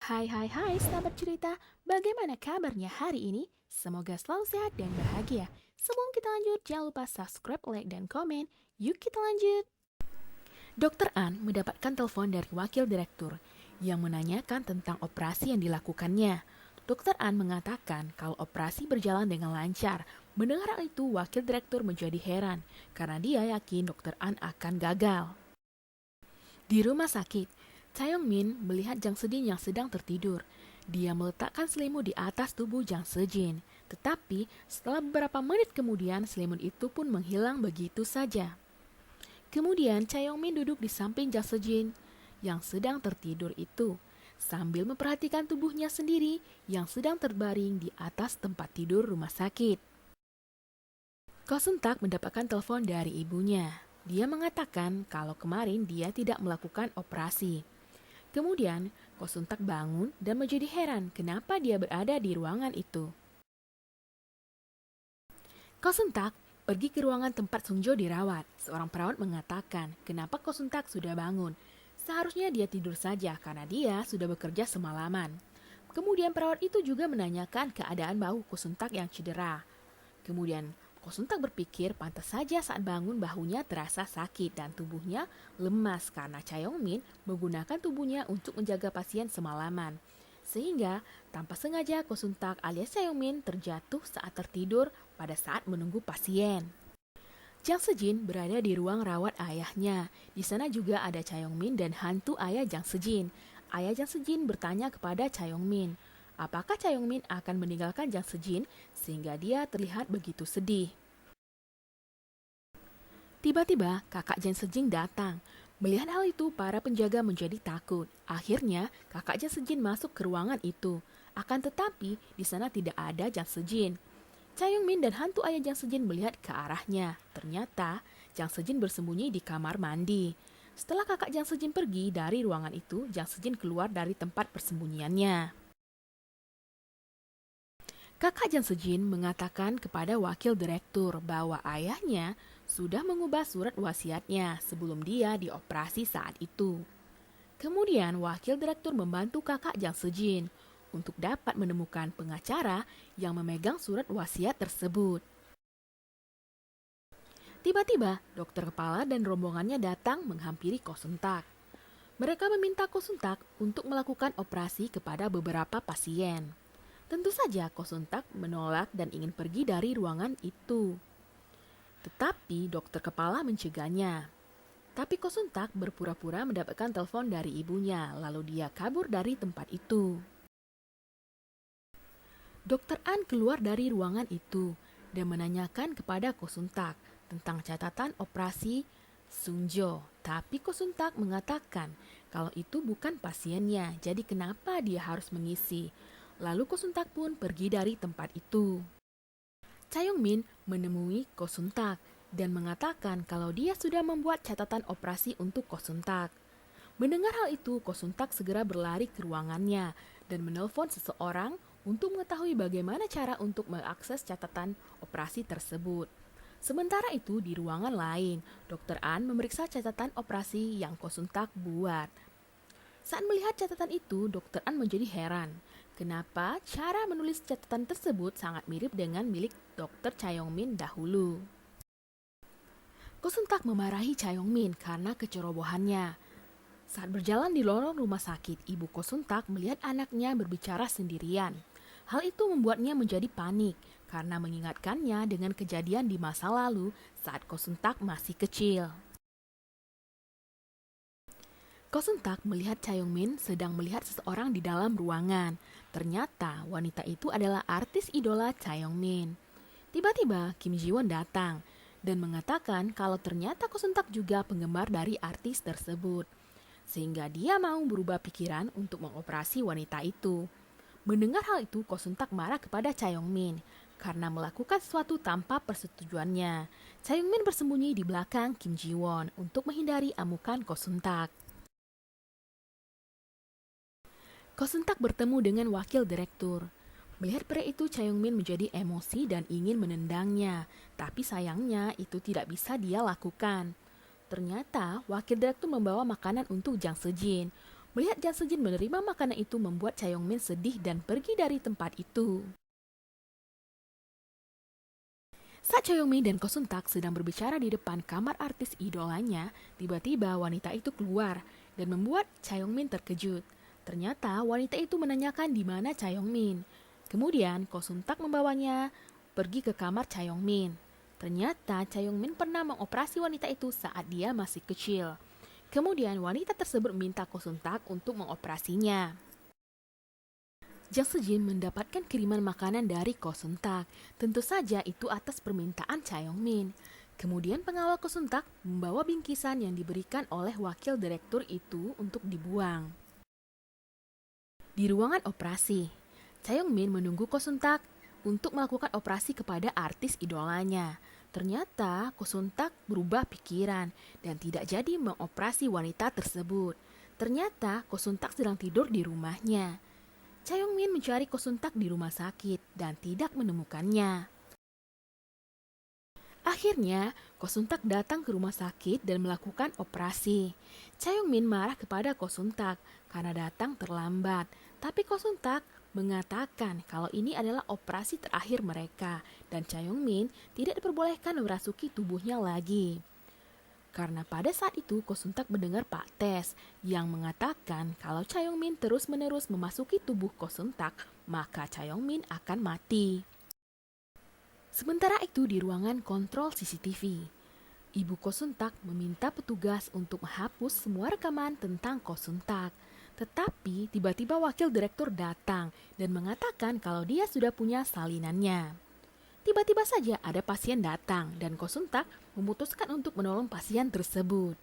Hai, sahabat cerita. Bagaimana kabarnya hari ini? Semoga selalu sehat dan bahagia. Sebelum kita lanjut, jangan lupa subscribe, like, dan komen. Yuk kita lanjut. Dokter An mendapatkan telepon dari wakil direktur yang menanyakan tentang operasi yang dilakukannya. Dokter An mengatakan kalau operasi berjalan dengan lancar. Mendengar hal itu, wakil direktur menjadi heran karena dia yakin Dokter An akan gagal. Di rumah sakit, Chaeyoung Min melihat Jang Sejin yang sedang tertidur. Dia meletakkan selimut di atas tubuh Jang Sejin. Tetapi setelah beberapa menit kemudian selimut itu pun menghilang begitu saja. Kemudian Chaeyoung Min duduk di samping Jang Sejin yang sedang tertidur itu sambil memperhatikan tubuhnya sendiri yang sedang terbaring di atas tempat tidur rumah sakit. Ko Sun Tak mendapatkan telepon dari ibunya. Dia mengatakan kalau kemarin dia tidak melakukan operasi. Kemudian, Ko Sun Tak bangun dan menjadi heran kenapa dia berada di ruangan itu. Ko Sun Tak pergi ke ruangan tempat Sung Jo dirawat. Seorang perawat mengatakan kenapa Ko Sun Tak sudah bangun. Seharusnya dia tidur saja karena dia sudah bekerja semalaman. Kemudian perawat itu juga menanyakan keadaan bahu Ko Sun Tak yang cedera. Kemudian Ko Sun Tak berpikir pantas saja saat bangun bahunya terasa sakit dan tubuhnya lemas karena Chaeyoung Min menggunakan tubuhnya untuk menjaga pasien semalaman. Sehingga tanpa sengaja Ko Sun Tak alias Chaeyoung Min terjatuh saat tertidur pada saat menunggu pasien. Jang Sejin berada di ruang rawat ayahnya. Di sana juga ada Chaeyoung Min dan hantu ayah Jang Sejin. Ayah Jang Sejin bertanya kepada Chaeyoung Min, apakah Chaeyoung Min akan meninggalkan Jang Sejin sehingga dia terlihat begitu sedih. Tiba-tiba kakak Jang Sejin datang. Melihat hal itu, para penjaga menjadi takut. Akhirnya, kakak Jang Sejin masuk ke ruangan itu. Akan tetapi, di sana tidak ada Jang Sejin. Chaeyoung Min dan hantu ayah Jang Sejin melihat ke arahnya. Ternyata, Jang Sejin bersembunyi di kamar mandi. Setelah kakak Jang Sejin pergi dari ruangan itu, Jang Sejin keluar dari tempat persembunyiannya. Kakak Jang Sejin mengatakan kepada wakil direktur bahwa ayahnya sudah mengubah surat wasiatnya sebelum dia dioperasi saat itu. Kemudian wakil direktur membantu kakak Jang Sejin untuk dapat menemukan pengacara yang memegang surat wasiat tersebut. Tiba-tiba, dokter kepala dan rombongannya datang menghampiri Ko Sun Tak. Mereka meminta Ko Sun Tak untuk melakukan operasi kepada beberapa pasien. Tentu saja Ko Sun Tak menolak dan ingin pergi dari ruangan itu. Tetapi dokter kepala mencegahnya. Tapi Ko Sun Tak berpura-pura mendapatkan telepon dari ibunya, lalu dia kabur dari tempat itu. Dokter An keluar dari ruangan itu dan menanyakan kepada Ko Sun Tak tentang catatan operasi Sung Jo. Tapi Ko Sun Tak mengatakan kalau itu bukan pasiennya, jadi kenapa dia harus mengisi. Lalu Ko Sun Tak pun pergi dari tempat itu. Chaeyoung Min menemui Ko Sun Tak dan mengatakan kalau dia sudah membuat catatan operasi untuk Ko Sun Tak. Mendengar hal itu, Ko Sun Tak segera berlari ke ruangannya dan menelpon seseorang untuk mengetahui bagaimana cara untuk mengakses catatan operasi tersebut. Sementara itu, di ruangan lain, Dr. An memeriksa catatan operasi yang Ko Sun Tak buat. Saat melihat catatan itu, Dr. An menjadi heran. Kenapa cara menulis catatan tersebut sangat mirip dengan milik Dr. Chaeyoung Min dahulu. Ko Sun Tak memarahi Chaeyoung Min karena kecerobohannya. Saat berjalan di lorong rumah sakit, ibu Ko Sun Tak melihat anaknya berbicara sendirian. Hal itu membuatnya menjadi panik karena mengingatkannya dengan kejadian di masa lalu saat Ko Sun Tak masih kecil. Ko Sun Tak melihat Chaeyoung Min sedang melihat seseorang di dalam ruangan. Ternyata wanita itu adalah artis idola Chaeyoung Min. Tiba-tiba Kim Ji Won datang dan mengatakan kalau ternyata Ko Sun Tak juga penggemar dari artis tersebut. Sehingga dia mau berubah pikiran untuk mengoperasi wanita itu. Mendengar hal itu, Ko Sun Tak marah kepada Chaeyoung Min karena melakukan sesuatu tanpa persetujuannya. Chaeyoung Min bersembunyi di belakang Kim Ji Won untuk menghindari amukan Ko Sun Tak. Ko Sun Tak bertemu dengan wakil direktur. Melihat pria itu, Chaeyoung Min menjadi emosi dan ingin menendangnya. Tapi sayangnya itu tidak bisa dia lakukan. Ternyata wakil direktur membawa makanan untuk Jang Sejin. Melihat Jang Sejin menerima makanan itu membuat Cha Yong-min sedih dan pergi dari tempat itu. Saat Cha Yong-min dan Ko Sun-tak sedang berbicara di depan kamar artis idolanya, tiba-tiba wanita itu keluar dan membuat Cha Yong-min terkejut. Ternyata wanita itu menanyakan di mana Cha Yong-min. Kemudian Ko Sun-tak membawanya pergi ke kamar Cha Yong-min. Ternyata Cha Yong-min pernah mengoperasi wanita itu saat dia masih kecil. Kemudian wanita tersebut minta Ko Sun-tak untuk mengoperasinya. Jang Sejin mendapatkan kiriman makanan dari Ko Sun-tak. Tentu saja itu atas permintaan Cha Yong-min. Kemudian pengawal Ko Sun-tak membawa bingkisan yang diberikan oleh wakil direktur itu untuk dibuang. Di ruangan operasi, Cha Yong-min menunggu Ko Sun-tak untuk melakukan operasi kepada artis idolanya. Ternyata Ko Sun-tak berubah pikiran dan tidak jadi mengoperasi wanita tersebut. Ternyata Ko Sun-tak sedang tidur di rumahnya. Cha Yong-min mencari Ko Sun-tak di rumah sakit dan tidak menemukannya. Akhirnya, Ko Sun-tak datang ke rumah sakit dan melakukan operasi. Cha Yong-min marah kepada Ko Sun-tak karena datang terlambat. Tapi Ko Sun-tak mengatakan kalau ini adalah operasi terakhir mereka dan Cha Yong-min tidak diperbolehkan merasuki tubuhnya lagi. Karena pada saat itu Ko Sun-tak mendengar Pak Tes yang mengatakan kalau Cha Yong-min terus-menerus memasuki tubuh Ko Sun-tak, maka Cha Yong-min akan mati. Sementara itu di ruangan kontrol CCTV, Ibu Ko Sun-tak meminta petugas untuk menghapus semua rekaman tentang Ko Sun-tak. Tetapi tiba-tiba wakil direktur datang dan mengatakan kalau dia sudah punya salinannya. Tiba-tiba saja ada pasien datang dan Ko Sun-tak memutuskan untuk menolong pasien tersebut.